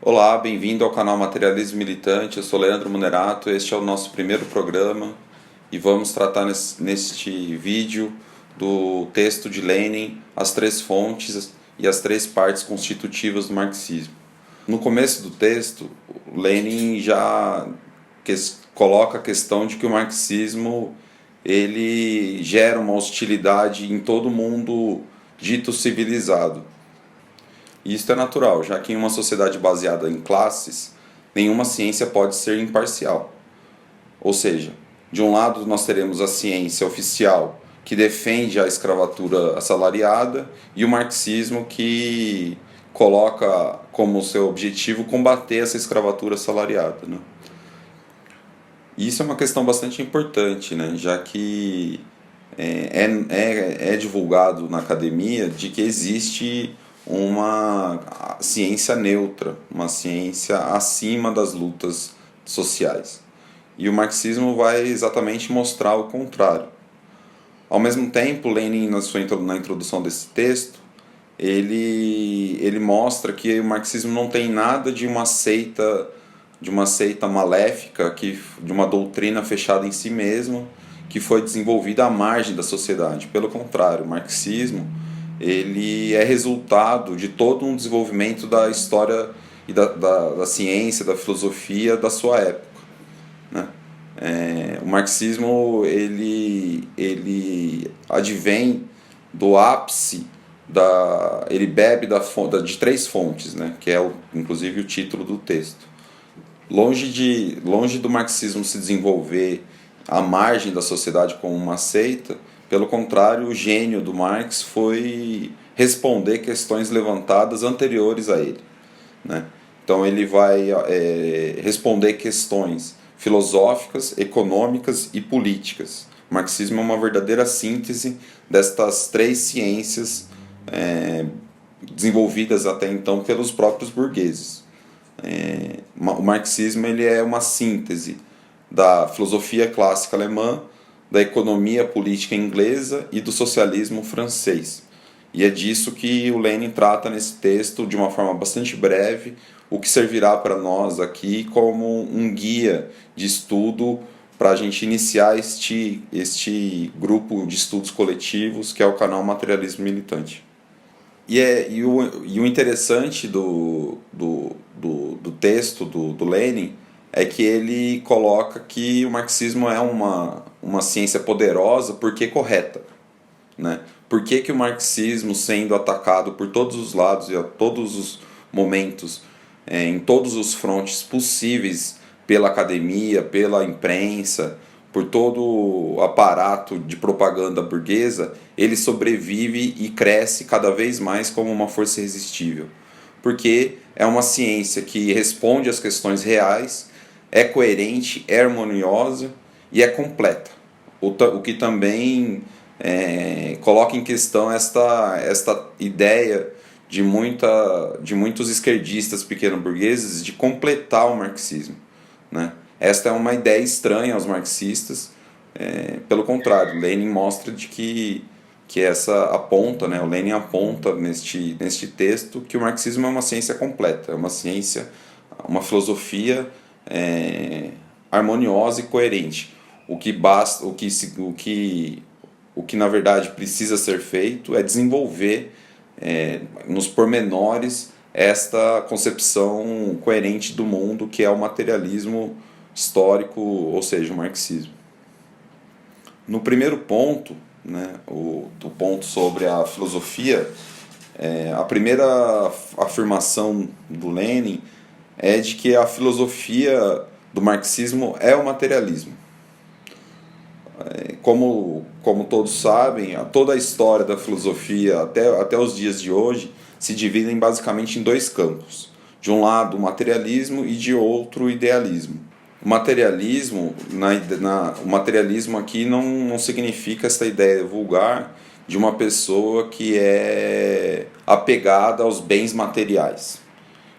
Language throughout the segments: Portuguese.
Olá, bem-vindo ao canal Materialismo Militante. Eu sou Leandro Munerato, este é o nosso primeiro programa e vamos tratar neste vídeo do texto de Lenin, as três fontes e as três partes constitutivas do marxismo. No começo do texto, Lenin já coloca a questão de que o marxismo ele gera uma hostilidade em todo mundo dito civilizado. E isso é natural, já que em uma sociedade baseada em classes, nenhuma ciência pode ser imparcial. Ou seja, de um lado nós teremos a ciência oficial, que defende a escravatura assalariada, e o marxismo que coloca como seu objetivo combater essa escravatura assalariada, né? E isso é uma questão bastante importante, né? Já que é divulgado na academia de que existe uma ciência neutra, uma ciência acima das lutas sociais. E o marxismo vai exatamente mostrar o contrário. Ao mesmo tempo, Lenin, na introdução desse texto, ele mostra que o marxismo não tem nada de uma seita maléfica, de uma doutrina fechada em si mesma, que foi desenvolvida à margem da sociedade. Pelo contrário, o marxismo ele é resultado de todo um desenvolvimento da história e da ciência, da filosofia da sua época, né? O marxismo ele advém do ápice, ele bebe de três fontes, né? Que é inclusive o título do texto. Longe do marxismo se desenvolver à margem da sociedade como uma seita, pelo contrário, o gênio do Marx foi responder questões levantadas anteriores a ele, né? Então ele vai responder questões filosóficas, econômicas e políticas. O marxismo é uma verdadeira síntese destas três ciências desenvolvidas até então pelos próprios burgueses. O marxismo ele é uma síntese da filosofia clássica alemã, da economia política inglesa e do socialismo francês. E é disso que o Lenin trata nesse texto de uma forma bastante breve, o que servirá para nós aqui como um guia de estudo para a gente iniciar este grupo de estudos coletivos que é o canal Materialismo Militante. E o interessante do texto do Lenin é que ele coloca que o marxismo é uma ciência poderosa porque correta, né? Por que o marxismo, sendo atacado por todos os lados e a todos os momentos, em todos os frontes possíveis pela academia, pela imprensa, por todo o aparato de propaganda burguesa, ele sobrevive e cresce cada vez mais como uma força irresistível? Porque é uma ciência que responde às questões reais, é coerente, é harmoniosa e é completa. O que também coloca em questão esta ideia de muitos esquerdistas pequeno-burgueses de completar o marxismo, né? Esta é uma ideia estranha aos marxistas. Pelo contrário, Lenin mostra de que essa aponta, né? O Lenin aponta neste texto que o marxismo é uma ciência completa, é uma ciência, uma filosofia harmoniosa e coerente. O que na verdade precisa ser feito é desenvolver nos pormenores esta concepção coerente do mundo que é o materialismo histórico, ou seja, o marxismo. No primeiro ponto, né, do ponto sobre a filosofia, a primeira afirmação do Lenin é de que a filosofia do marxismo é o materialismo. Como todos sabem, toda a história da filosofia até os dias de hoje se divide basicamente em dois campos. De um lado, o materialismo e de outro, o idealismo. O materialismo, o materialismo aqui não significa essa ideia vulgar de uma pessoa que é apegada aos bens materiais.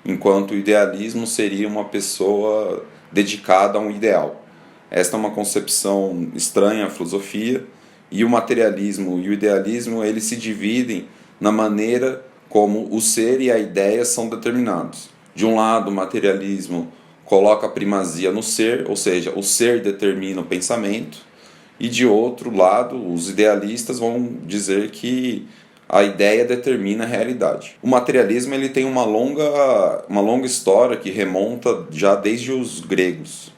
enquanto o idealismo seria uma pessoa dedicada a um ideal. Esta é uma concepção estranha à filosofia, e o materialismo e o idealismo eles se dividem na maneira como o ser e a ideia são determinados. De um lado, o materialismo coloca a primazia no ser, ou seja, o ser determina o pensamento, e de outro lado, os idealistas vão dizer que a ideia determina a realidade. O materialismo ele tem uma longa história que remonta já desde os gregos,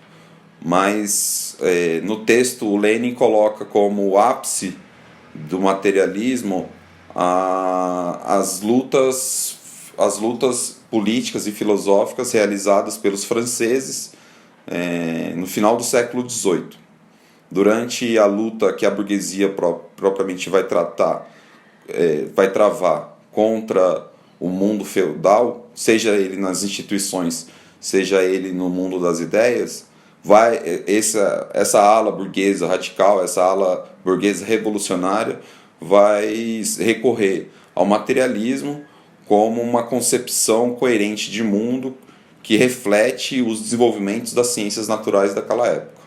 mas no texto o Lenin coloca como o ápice do materialismo as lutas políticas e filosóficas realizadas pelos franceses no final do século XVIII. Durante a luta que a burguesia propriamente vai travar contra o mundo feudal, seja ele nas instituições, seja ele no mundo das ideias, essa ala burguesa radical, essa ala burguesa revolucionária, vai recorrer ao materialismo como uma concepção coerente de mundo que reflete os desenvolvimentos das ciências naturais daquela época.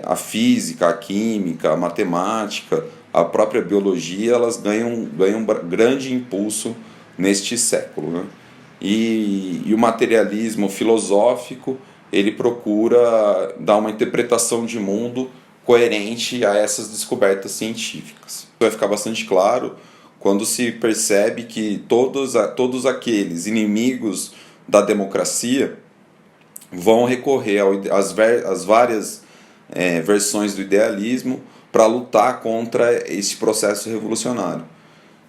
A física, a química, a matemática, a própria biologia, elas ganham grande impulso neste século, né? E o materialismo filosófico, ele procura dar uma interpretação de mundo coerente a essas descobertas científicas. Vai ficar bastante claro quando se percebe que todos aqueles inimigos da democracia vão recorrer às várias versões do idealismo para lutar contra esse processo revolucionário.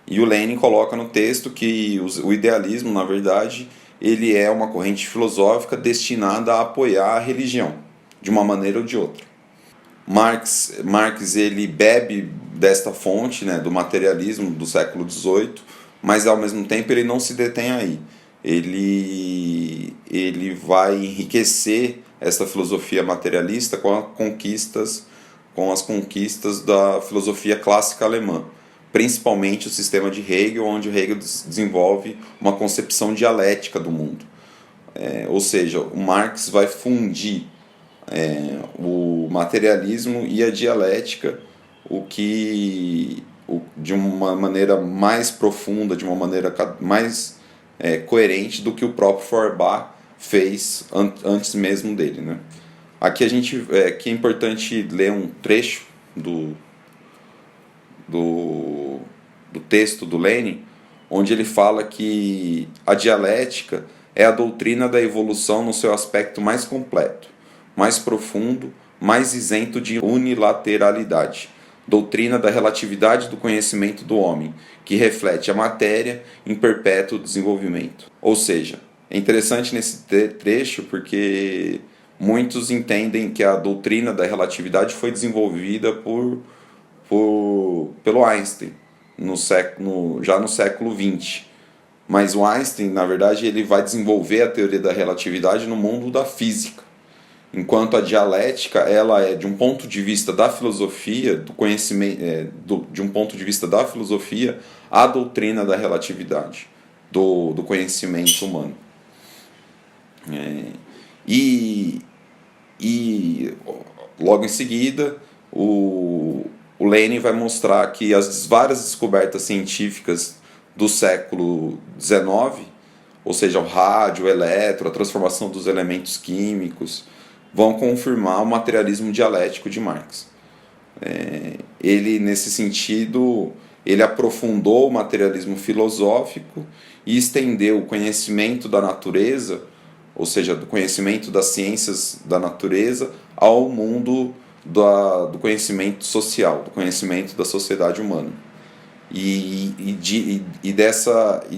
E o Lenin coloca no texto que o idealismo, na verdade, ele é uma corrente filosófica destinada a apoiar a religião, de uma maneira ou de outra. Marx ele bebe desta fonte, né, do materialismo do século XVIII, mas ao mesmo tempo ele não se detém aí. Ele vai enriquecer essa filosofia materialista com as conquistas da filosofia clássica alemã, principalmente o sistema de Hegel, onde Hegel desenvolve uma concepção dialética do mundo. Ou seja, o Marx vai fundir o materialismo e a dialética, de uma maneira mais profunda, de uma maneira mais coerente do que o próprio Feuerbach fez antes mesmo dele, né? Aqui é importante ler um trecho do texto do Lenin, onde ele fala que a dialética é a doutrina da evolução no seu aspecto mais completo, mais profundo, mais isento de unilateralidade. Doutrina da relatividade do conhecimento do homem, que reflete a matéria em perpétuo desenvolvimento. Ou seja, é interessante nesse trecho porque muitos entendem que a doutrina da relatividade foi desenvolvida pelo Einstein, já no século XX. Mas o Einstein, na verdade, ele vai desenvolver a teoria da relatividade no mundo da física. Enquanto a dialética, ela é, de um ponto de vista da filosofia, do conhecimento, de um ponto de vista da filosofia, a doutrina da relatividade, do conhecimento humano. E logo em seguida, o Lenin vai mostrar que as várias descobertas científicas do século XIX, ou seja, o rádio, o elétron, a transformação dos elementos químicos, vão confirmar o materialismo dialético de Marx. Ele, nesse sentido, ele aprofundou o materialismo filosófico e estendeu o conhecimento da natureza, ou seja, do conhecimento das ciências da natureza, ao mundo do conhecimento social, do conhecimento da sociedade humana.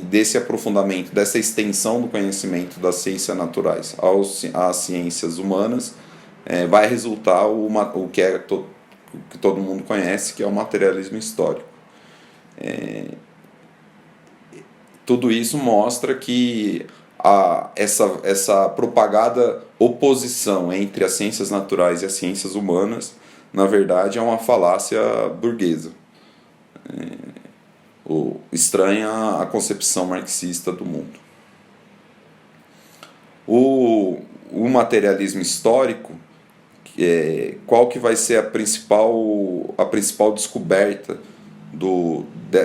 Desse aprofundamento, dessa extensão do conhecimento das ciências naturais às ciências humanas, vai resultar o que todo mundo conhece, que é o materialismo histórico. Tudo isso mostra que essa propagada oposição entre as ciências naturais e as ciências humanas, na verdade, é uma falácia burguesa. estranha a concepção marxista do mundo. O materialismo histórico, qual que vai ser a principal descoberta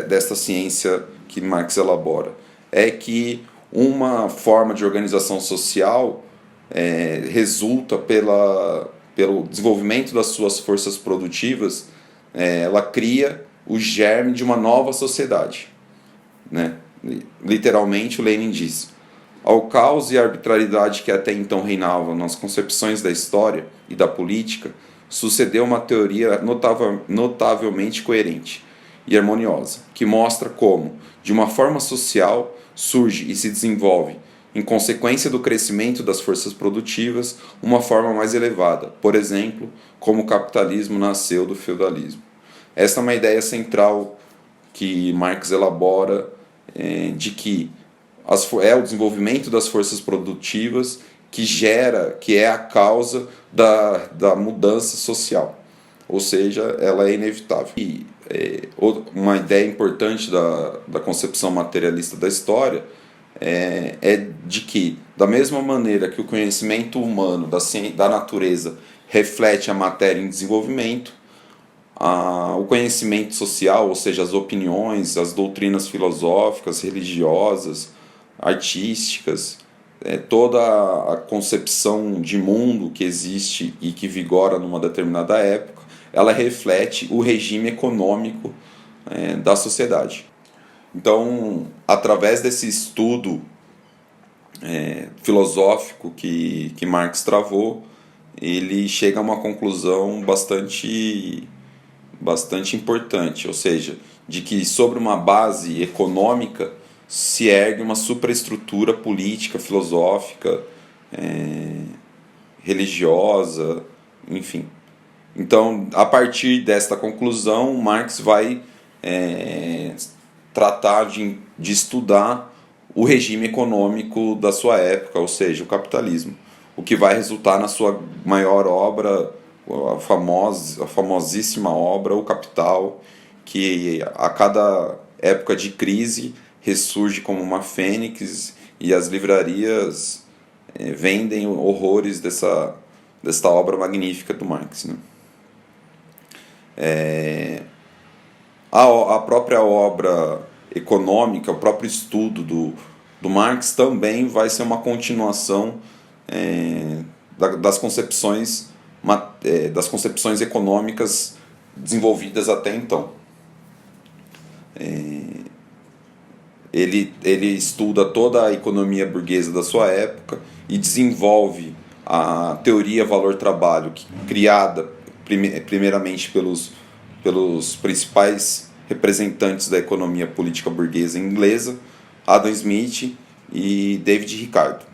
desta ciência que Marx elabora? É que uma forma de organização social resulta pelo desenvolvimento das suas forças produtivas, ela cria o germe de uma nova sociedade, né? Literalmente, o Lenin diz: ao caos e arbitrariedade que até então reinavam nas concepções da história e da política, sucedeu uma teoria notavelmente coerente e harmoniosa, que mostra como, de uma forma social, surge e se desenvolve, em consequência do crescimento das forças produtivas, uma forma mais elevada, por exemplo, como o capitalismo nasceu do feudalismo. Essa é uma ideia central que Marx elabora, de que é o desenvolvimento das forças produtivas que é a causa da mudança social, ou seja, ela é inevitável. E uma ideia importante da concepção materialista da história é de que, da mesma maneira que o conhecimento humano da natureza reflete a matéria em desenvolvimento, o conhecimento social, ou seja, as opiniões, as doutrinas filosóficas, religiosas, artísticas, toda a concepção de mundo que existe e que vigora numa determinada época, ela reflete o regime econômico da sociedade. Então, através desse estudo filosófico que Marx travou, ele chega a uma conclusão bastante importante, ou seja, de que sobre uma base econômica se ergue uma superestrutura política, filosófica, religiosa, enfim. Então, a partir desta conclusão, Marx vai tratar de estudar o regime econômico da sua época, ou seja, o capitalismo, o que vai resultar na sua maior obra, a famosíssima obra O Capital, que a cada época de crise ressurge como uma fênix e as livrarias vendem horrores desta obra magnífica do Marx, né? A própria obra econômica, o próprio estudo do Marx também vai ser uma continuação das concepções econômicas desenvolvidas até então. Ele estuda toda a economia burguesa da sua época e desenvolve a teoria valor-trabalho, criada primeiramente pelos principais representantes da economia política burguesa inglesa, Adam Smith e David Ricardo,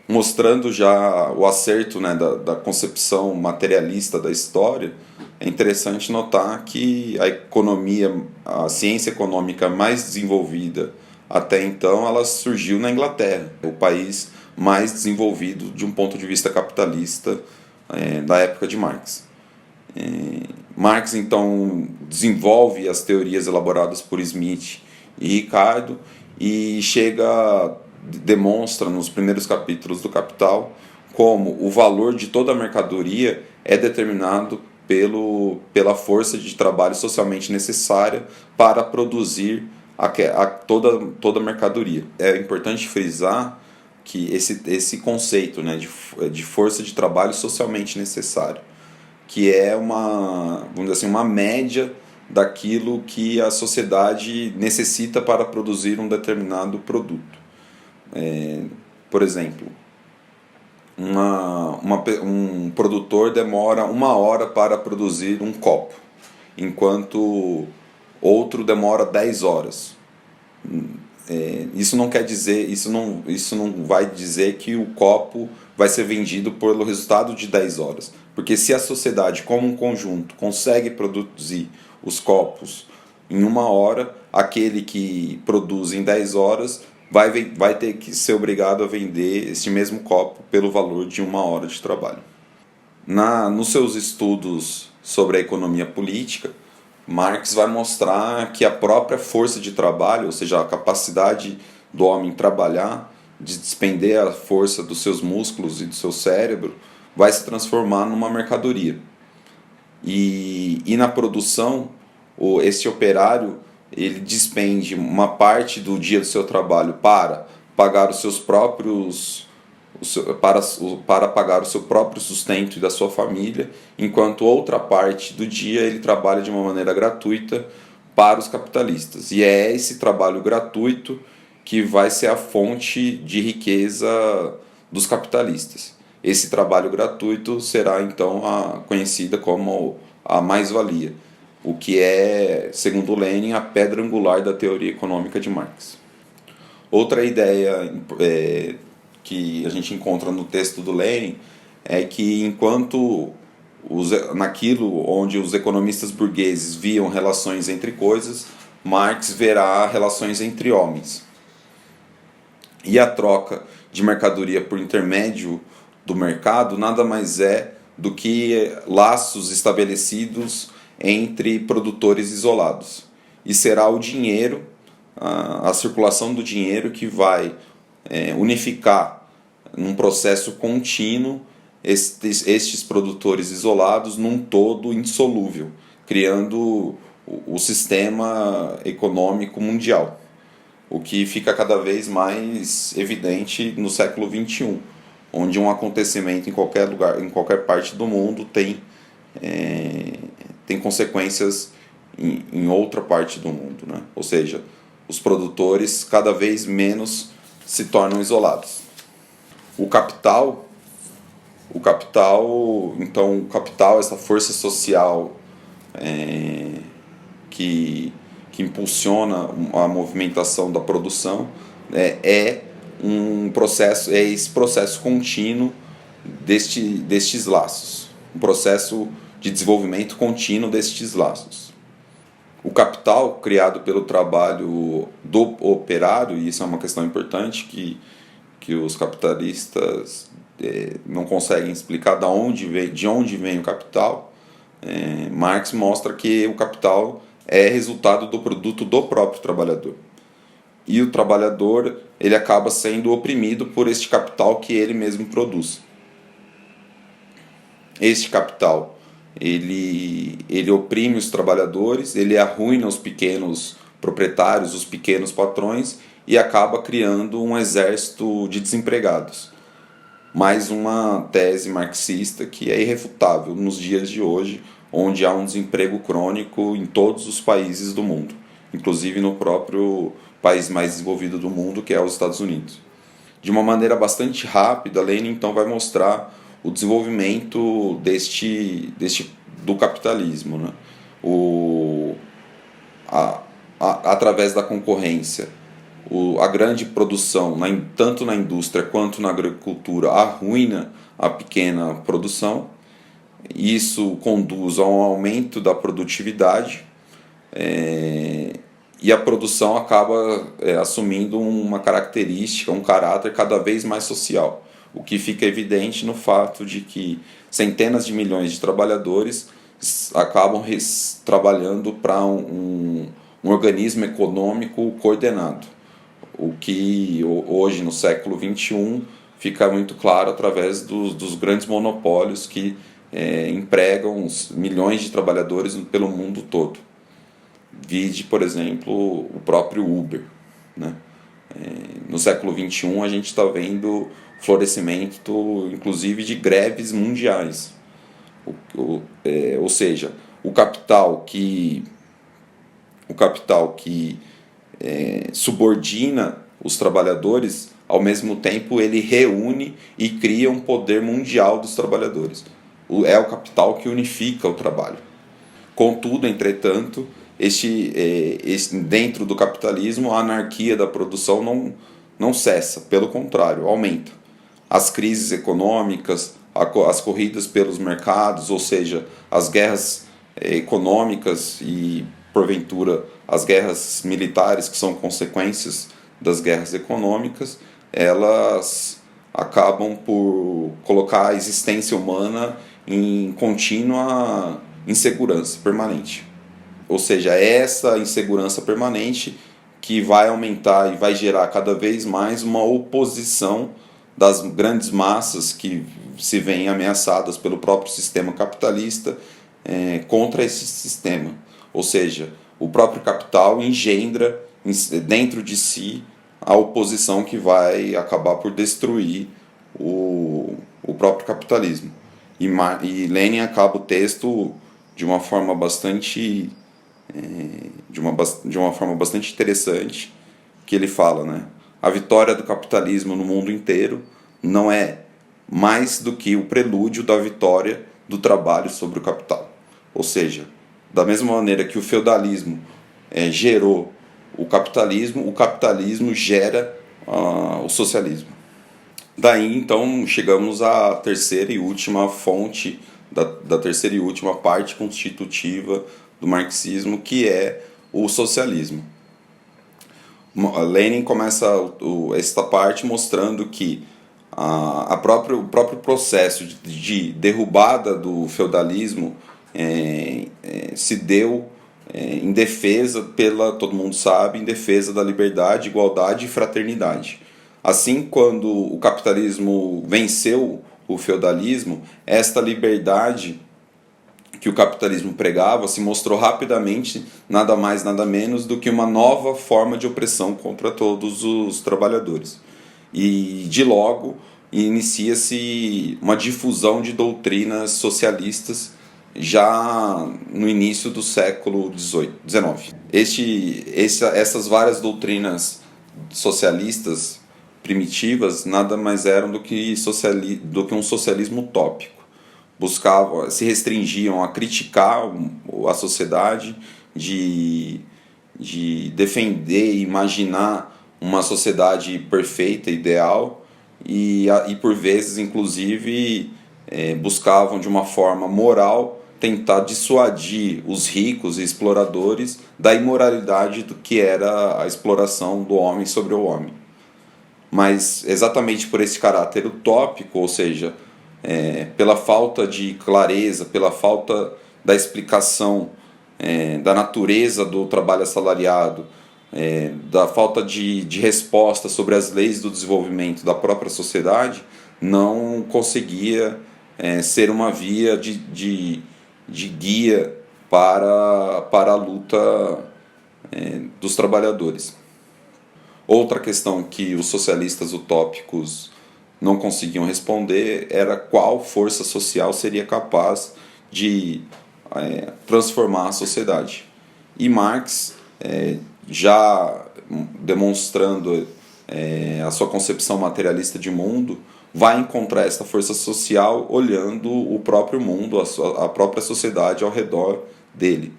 mostrando já o acerto, né, da concepção materialista da história. É interessante notar que a ciência econômica mais desenvolvida até então, ela surgiu na Inglaterra, o país mais desenvolvido de um ponto de vista capitalista da época de Marx. Marx, então, desenvolve as teorias elaboradas por Smith e Ricardo e demonstra nos primeiros capítulos do Capital como o valor de toda a mercadoria é determinado pela força de trabalho socialmente necessária para produzir toda a mercadoria. É importante frisar que esse conceito, né, de força de trabalho socialmente necessário, que é vamos dizer assim, uma média daquilo que a sociedade necessita para produzir um determinado produto. Por exemplo, um produtor demora 1 hora para produzir um copo, enquanto outro demora 10 horas. Isso não quer dizer, isso não vai dizer que o copo vai ser vendido pelo resultado de 10 horas. Porque se a sociedade, como um conjunto, consegue produzir os copos em 1 hora, aquele que produz em 10 horas vai ter que ser obrigado a vender este mesmo copo pelo valor de 1 hora de trabalho. Nos seus estudos sobre a economia política, Marx vai mostrar que a própria força de trabalho, ou seja, a capacidade do homem trabalhar, de despender a força dos seus músculos e do seu cérebro, vai se transformar numa mercadoria. E na produção, esse operário ele despende uma parte do dia do seu trabalho para pagar os seus próprios para pagar o seu próprio sustento e da sua família, enquanto outra parte do dia ele trabalha de uma maneira gratuita para os capitalistas. E é esse trabalho gratuito que vai ser a fonte de riqueza dos capitalistas. Esse trabalho gratuito será então conhecida como a mais-valia, o que é, segundo Lenin, a pedra angular da teoria econômica de Marx. Outra ideia que a gente encontra no texto do Lenin é que enquanto naquilo onde os economistas burgueses viam relações entre coisas, Marx verá relações entre homens. E a troca de mercadoria por intermédio do mercado nada mais é do que laços estabelecidos entre produtores isolados. E será o dinheiro, a circulação do dinheiro, que vai unificar num processo contínuo estes produtores isolados num todo insolúvel, criando o sistema econômico mundial, o que fica cada vez mais evidente no século XXI, onde um acontecimento em qualquer lugar, em qualquer parte do mundo tem consequências em outra parte do mundo, né? Ou seja, os produtores cada vez menos se tornam isolados. O capital, essa força social que impulsiona a movimentação da produção é esse processo contínuo destes laços, um processo de desenvolvimento contínuo destes laços. O capital criado pelo trabalho do operário, e isso é uma questão importante que os capitalistas não conseguem explicar de onde vem o capital. Marx mostra que o capital é resultado do produto do próprio trabalhador. E o trabalhador ele acaba sendo oprimido por este capital que ele mesmo produz. Este capital ele oprime os trabalhadores, ele arruina os pequenos proprietários, os pequenos patrões, e acaba criando um exército de desempregados. Mais uma tese marxista que é irrefutável nos dias de hoje, onde há um desemprego crônico em todos os países do mundo, inclusive no próprio país mais desenvolvido do mundo, que é os Estados Unidos. De uma maneira bastante rápida, Lenin então vai mostrar o desenvolvimento do capitalismo, né? Através da concorrência, a grande produção, tanto na indústria quanto na agricultura, arruina a pequena produção. Isso conduz a um aumento da produtividade e a produção acaba assumindo uma característica, um caráter cada vez mais social, o que fica evidente no fato de que centenas de milhões de trabalhadores acabam trabalhando para um organismo econômico coordenado, o que hoje, no século XXI, fica muito claro através dos grandes monopólios que empregam milhões de trabalhadores pelo mundo todo. Vide, por exemplo, o próprio Uber, né? No século XXI a gente está vendo florescimento, inclusive, de greves mundiais. Ou seja, o capital que subordina os trabalhadores, ao mesmo tempo ele reúne e cria um poder mundial dos trabalhadores. É o capital que unifica o trabalho. Contudo, entretanto, dentro do capitalismo, a anarquia da produção não cessa, pelo contrário, aumenta. As crises econômicas, as corridas pelos mercados, ou seja, as guerras econômicas e, porventura, as guerras militares, que são consequências das guerras econômicas, elas acabam por colocar a existência humana em contínua insegurança permanente. ou seja, é essa insegurança permanente que vai aumentar e vai gerar cada vez mais uma oposição das grandes massas que se veem ameaçadas pelo próprio sistema capitalista contra esse sistema. Ou seja, o próprio capital engendra dentro de si a oposição que vai acabar por destruir o próprio capitalismo. E Lenin acaba o texto de uma forma bastante interessante, que ele fala, né? A vitória do capitalismo no mundo inteiro não é mais do que o prelúdio da vitória do trabalho sobre o capital. Ou seja, da mesma maneira que o feudalismo gerou o capitalismo gera o socialismo. Daí, então, chegamos à terceira e última fonte, da terceira e última parte constitutiva do marxismo, que é o socialismo. Lenin começa esta parte mostrando que o próprio processo de derrubada do feudalismo se deu em defesa, todo mundo sabe, em defesa da liberdade, igualdade e fraternidade. Assim, quando o capitalismo venceu o feudalismo, esta liberdade que o capitalismo pregava se mostrou rapidamente nada mais, nada menos do que uma nova forma de opressão contra todos os trabalhadores. E, de logo, inicia-se uma difusão de doutrinas socialistas já no início do século XIX. Essas várias doutrinas socialistas primitivas nada mais eram do que um socialismo utópico. Se restringiam a criticar a sociedade, de defender e imaginar uma sociedade perfeita, ideal, e por vezes, inclusive, buscavam de uma forma moral tentar dissuadir os ricos e exploradores da imoralidade do que era a exploração do homem sobre o homem. Mas exatamente por esse caráter utópico, ou seja, pela falta de clareza, pela falta da explicação da natureza do trabalho assalariado, da falta de resposta sobre as leis do desenvolvimento da própria sociedade, não conseguia ser uma via de guia para a luta dos trabalhadores. Outra questão que os socialistas utópicos não conseguiam responder era qual força social seria capaz de transformar a sociedade. E Marx, já demonstrando a sua concepção materialista de mundo, vai encontrar essa força social olhando o próprio mundo, a própria sociedade ao redor dele.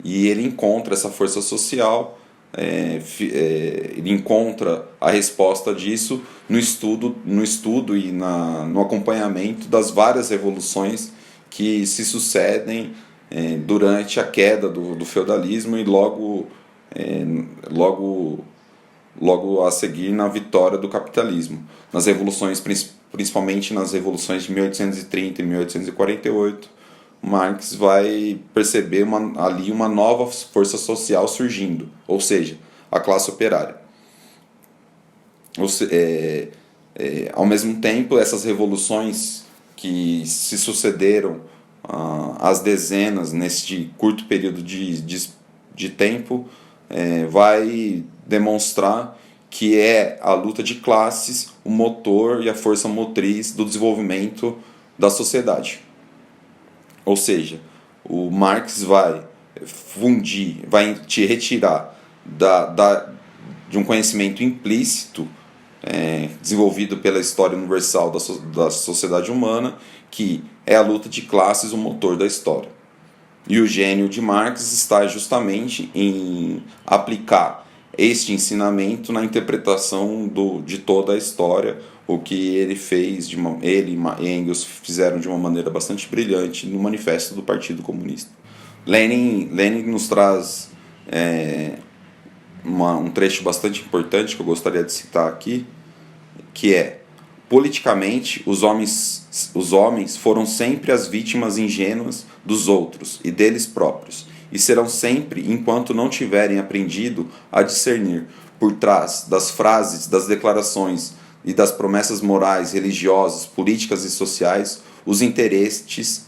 E ele encontra essa força social, ele encontra a resposta disso no estudo e no acompanhamento das várias revoluções que se sucedem durante a queda do feudalismo e logo a seguir na vitória do capitalismo. Nas revoluções, principalmente nas revoluções de 1830 e 1848, Marx vai perceber ali uma nova força social surgindo, ou seja, a classe operária. Ao mesmo tempo, essas revoluções que se sucederam às dezenas neste curto período de tempo, vai demonstrar que é a luta de classes o motor e a força motriz do desenvolvimento da sociedade. Ou seja, o Marx vai te retirar de um conhecimento implícito desenvolvido pela história universal da sociedade humana, que é a luta de classes o motor da história. E o gênio de Marx está justamente em aplicar este ensinamento na interpretação de toda a história, o que ele fez, ele e Engels fizeram de uma maneira bastante brilhante no Manifesto do Partido Comunista. Lenin nos traz um trecho bastante importante que eu gostaria de citar aqui, que é: politicamente, os homens foram sempre as vítimas ingênuas dos outros e deles próprios, e serão sempre enquanto não tiverem aprendido a discernir por trás das frases, das declarações e das promessas morais, religiosas, políticas e sociais os interesses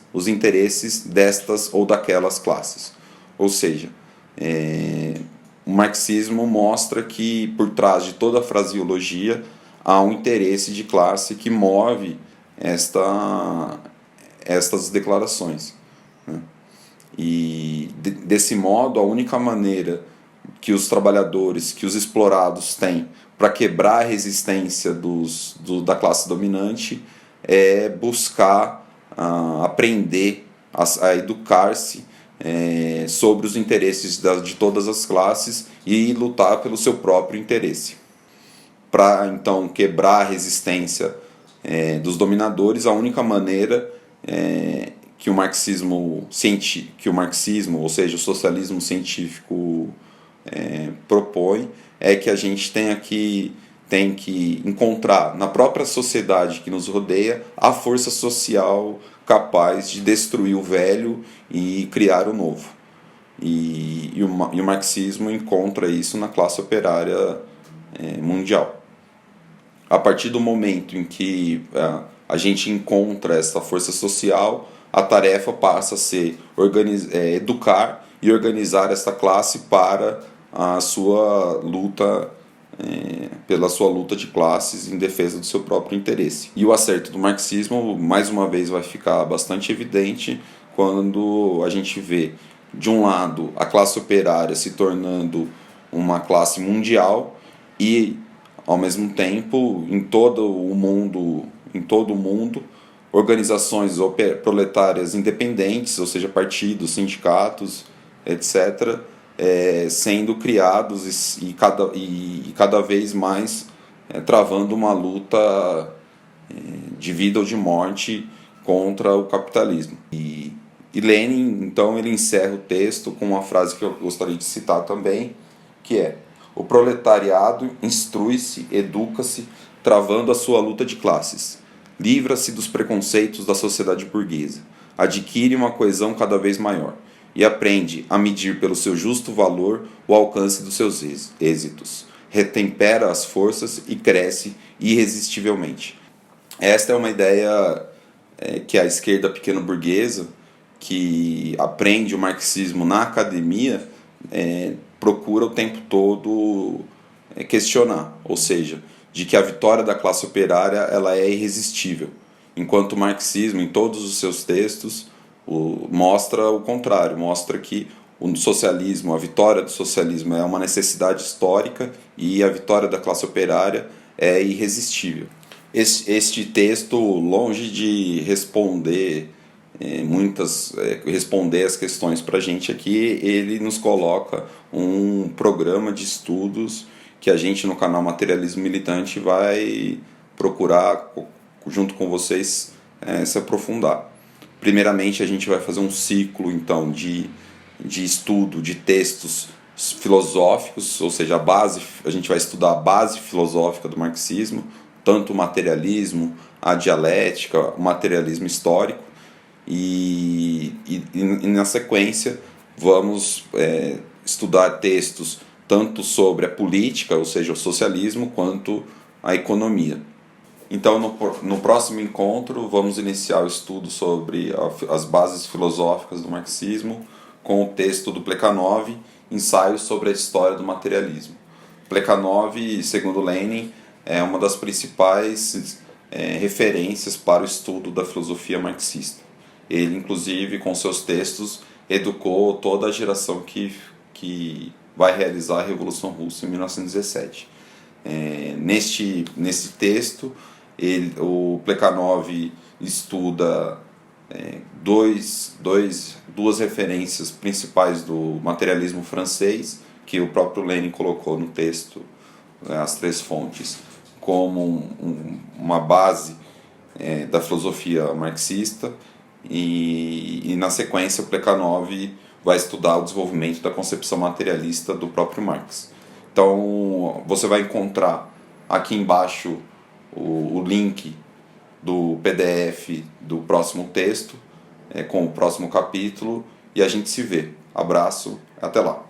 destas ou daquelas classes. Ou seja, o marxismo mostra que por trás de toda a fraseologia há um interesse de classe que move estas declarações, né? E desse modo, a única maneira que os trabalhadores, que os explorados têm para quebrar a resistência da classe dominante é buscar aprender a educar-se sobre os interesses de todas as classes e lutar pelo seu próprio interesse. Para então quebrar a resistência dos dominadores, a única maneira que o marxismo, ou seja, o socialismo científico propõe é que a gente tem que encontrar na própria sociedade que nos rodeia a força social capaz de destruir o velho e criar o novo. E o marxismo encontra isso na classe operária mundial. A partir do momento em que a gente encontra essa força social, a tarefa passa a ser educar e organizar essa classe para a sua luta, pela sua luta de classes em defesa do seu próprio interesse. E o acerto do marxismo, mais uma vez, vai ficar bastante evidente quando a gente vê, de um lado, a classe operária se tornando uma classe mundial e, ao mesmo tempo, em todo o mundo, organizações proletárias independentes, ou seja, partidos, sindicatos, etc., sendo criados e cada vez mais travando uma luta de vida ou de morte contra o capitalismo. E Lenin, então, ele encerra o texto com uma frase que eu gostaria de citar também, que é: o proletariado instrui-se, educa-se, travando a sua luta de classes. Livra-se dos preconceitos da sociedade burguesa, adquire uma coesão cada vez maior e aprende a medir pelo seu justo valor o alcance dos seus êxitos. Retempera as forças e cresce irresistivelmente. Esta é uma ideia que a esquerda pequeno-burguesa, que aprende o marxismo na academia, procura o tempo todo questionar, ou seja, de que a vitória da classe operária ela é irresistível, enquanto o marxismo, em todos os seus textos, mostra o contrário, mostra que o socialismo, a vitória do socialismo é uma necessidade histórica e a vitória da classe operária é irresistível. Este texto, longe de responder responder as questões para a gente aqui, ele nos coloca um programa de estudos que a gente no canal Materialismo Militante vai procurar, junto com vocês, se aprofundar. Primeiramente, a gente vai fazer um ciclo então de estudo de textos filosóficos, ou seja, a gente vai estudar a base filosófica do marxismo, tanto o materialismo, a dialética, o materialismo histórico, e na sequência vamos estudar textos tanto sobre a política, ou seja, o socialismo, quanto a economia. Então, no próximo encontro, vamos iniciar o estudo sobre as bases filosóficas do marxismo com o texto do Plekhanov, Ensaio sobre a História do Materialismo. Plekhanov, segundo Lenin, é uma das principais referências para o estudo da filosofia marxista. Ele, inclusive, com seus textos, educou toda a geração que vai realizar a Revolução Russa em 1917. Nesse texto, o Plekhanov estuda duas referências principais do materialismo francês, que o próprio Lenin colocou no texto, as três fontes, como uma base da filosofia marxista, e na sequência o Plekhanov vai estudar o desenvolvimento da concepção materialista do próprio Marx. Então você vai encontrar aqui embaixo o link do PDF do próximo texto, com o próximo capítulo, e a gente se vê. Abraço, até lá.